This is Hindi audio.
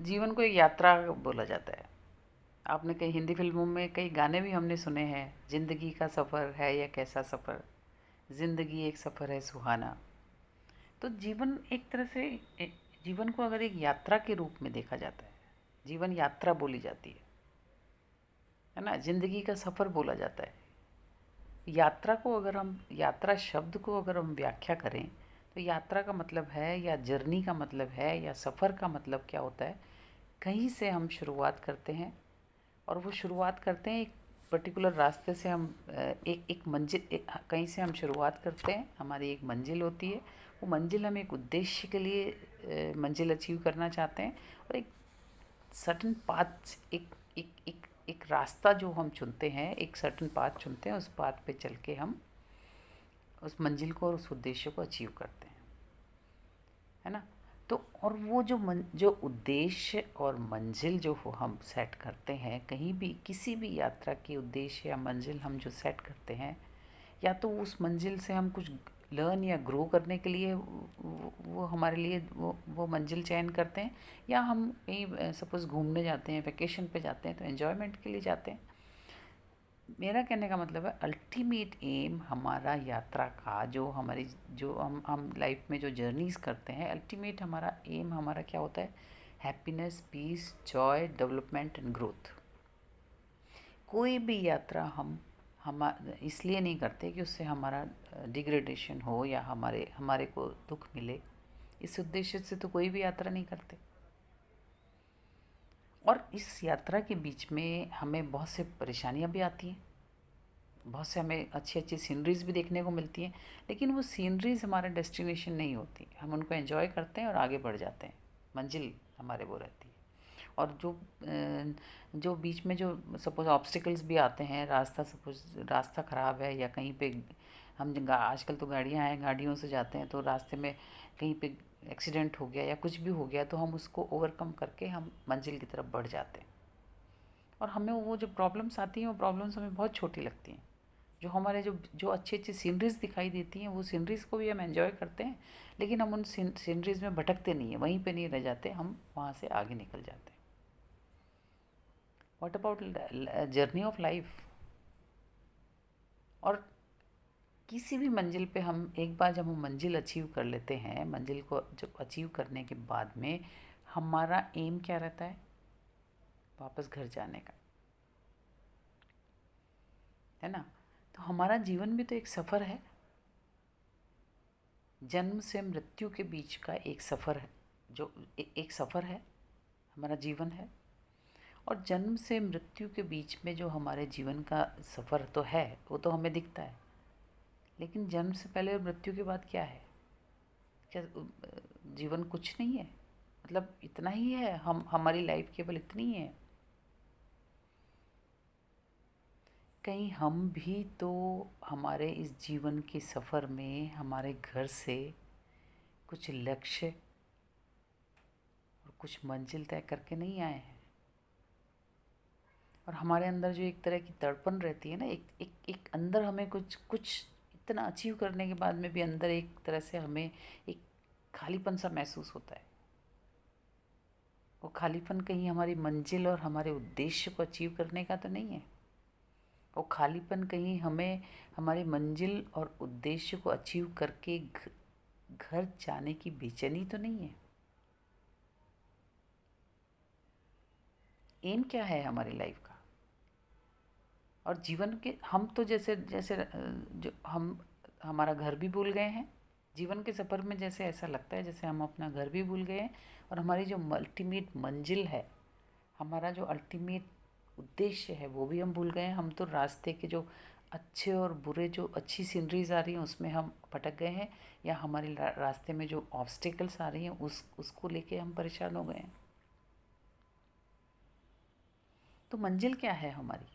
जीवन को एक यात्रा बोला जाता है। आपने कई हिंदी फिल्मों में कई गाने भी हमने सुने हैं, ज़िंदगी का सफ़र है या कैसा सफ़र, ज़िंदगी एक सफ़र है सुहाना। तो जीवन एक तरह से जीवन को अगर एक यात्रा के रूप में देखा जाता है, जीवन यात्रा बोली जाती है ना, ज़िंदगी का सफ़र बोला जाता है। यात्रा को अगर हम यात्रा शब्द को अगर हम व्याख्या करें तो यात्रा का मतलब है या जर्नी का मतलब है या सफ़र का मतलब क्या होता है, कहीं से हम शुरुआत करते हैं और वो शुरुआत करते हैं एक पर्टिकुलर रास्ते से। हम एक एक मंजिल कहीं से हम शुरुआत करते हैं, हमारी एक मंजिल होती है। वो मंजिल हम एक उद्देश्य के लिए मंजिल अचीव करना चाहते हैं और एक सर्टन पाथ, एक रास्ता जो हम चुनते हैं, एक सर्टन पाथ चुनते हैं, उस पाथ पे चल के हम उस मंजिल को और उस उद्देश्य को अचीव करते हैं, है ना। तो और वो जो उद्देश्य और मंजिल जो हो हम सेट करते हैं, कहीं भी किसी भी यात्रा की उद्देश्य या मंजिल हम जो सेट करते हैं, या तो उस मंजिल से हम कुछ लर्न या ग्रो करने के लिए वो हमारे लिए वो मंजिल चयन करते हैं, या हम कहीं सपोज़ घूमने जाते हैं, वेकेशन पे जाते हैं तो एन्जॉयमेंट के लिए जाते हैं। मेरा कहने का मतलब है अल्टीमेट एम हमारा यात्रा का जो हम लाइफ में जो जर्नीज़ करते हैं, अल्टीमेट हमारा एम हमारा क्या होता है? Happiness, peace, joy, development and growth. कोई भी यात्रा हम इसलिए नहीं करते कि उससे हमारा डिग्रेडेशन हो या हमारे हमारे को दुख मिले। इस उद्देश्य से तो कोई भी यात्रा नहीं करते। और इस यात्रा के बीच में हमें बहुत से परेशानियां भी आती हैं, बहुत से हमें अच्छी अच्छी सीनरीज़ भी देखने को मिलती हैं, लेकिन वो सीनरीज़ हमारा डेस्टिनेशन नहीं होती। हम उनको एंजॉय करते हैं और आगे बढ़ जाते हैं, मंजिल हमारे वो रहती है। और जो बीच में जो सपोज़ ऑब्स्टिकल्स भी आते हैं, सपोज़ रास्ता ख़राब है या कहीं पे आजकल तो गाड़ियाँ हैं, गाड़ियों से जाते हैं तो रास्ते में कहीं पे एक्सीडेंट हो गया या कुछ भी हो गया तो हम उसको ओवरकम करके हम मंजिल की तरफ बढ़ जाते हैं। और हमें वो जो प्रॉब्लम्स आती हैं वो प्रॉब्लम्स हमें बहुत छोटी लगती हैं। जो हमारे जो जो अच्छी अच्छी सीनरीज़ दिखाई देती हैं, वो सीनरीज़ को भी हम एंजॉय करते हैं, लेकिन हम उन सीनरीज़ में भटकते नहीं हैं, वहीं पे नहीं रह जाते, हम वहाँ से आगे निकल जाते हैं। What about journey of life? और किसी भी मंजिल पे हम एक बार जब हम मंजिल अचीव कर लेते हैं, मंजिल को जब अचीव करने के बाद में हमारा एम क्या रहता है? वापस घर जाने का, है ना। तो हमारा जीवन भी तो एक सफ़र है, जन्म से मृत्यु के बीच का एक सफ़र है, जो एक सफ़र है, हमारा जीवन है। और जन्म से मृत्यु के बीच में जो हमारे जीवन का सफ़र तो है, वो तो हमें दिखता है, लेकिन जन्म से पहले और मृत्यु के बाद क्या है? क्या जीवन कुछ नहीं है? मतलब इतना ही है, हमारी लाइफ केवल इतनी ही है? कहीं हम भी तो हमारे इस जीवन के सफ़र में हमारे घर से कुछ लक्ष्य और कुछ मंजिल तय करके नहीं आए हैं? और हमारे अंदर जो एक तरह की तड़पन रहती है ना, एक एक एक अंदर हमें कुछ कुछ इतना अचीव करने के बाद में भी अंदर एक तरह से हमें एक खालीपन सा महसूस होता है। वो खालीपन कहीं हमारी मंजिल और हमारे उद्देश्य को अचीव करने का तो नहीं है। वो खालीपन कहीं हमें हमारी मंजिल और उद्देश्य को अचीव करके घर जाने की बेचैनी तो नहीं है। एम क्या है हमारी लाइफ का? और जीवन के हम तो जैसे जैसे जो हम हमारा घर भी भूल गए हैं जीवन के सफ़र में, जैसे ऐसा लगता है जैसे हम अपना घर भी भूल गए हैं और हमारी जो अल्टीमेट मंजिल है, हमारा जो अल्टीमेट उद्देश्य है, वो भी हम भूल गए हैं। हम तो रास्ते के जो अच्छे और बुरे, जो अच्छी सीनरीज आ रही हैं उसमें हम भटक गए हैं, या हमारे रास्ते में जो ऑब्स्टिकल्स आ रही हैं उसको लेके हम परेशान हो गए हैं। तो मंजिल क्या है हमारी?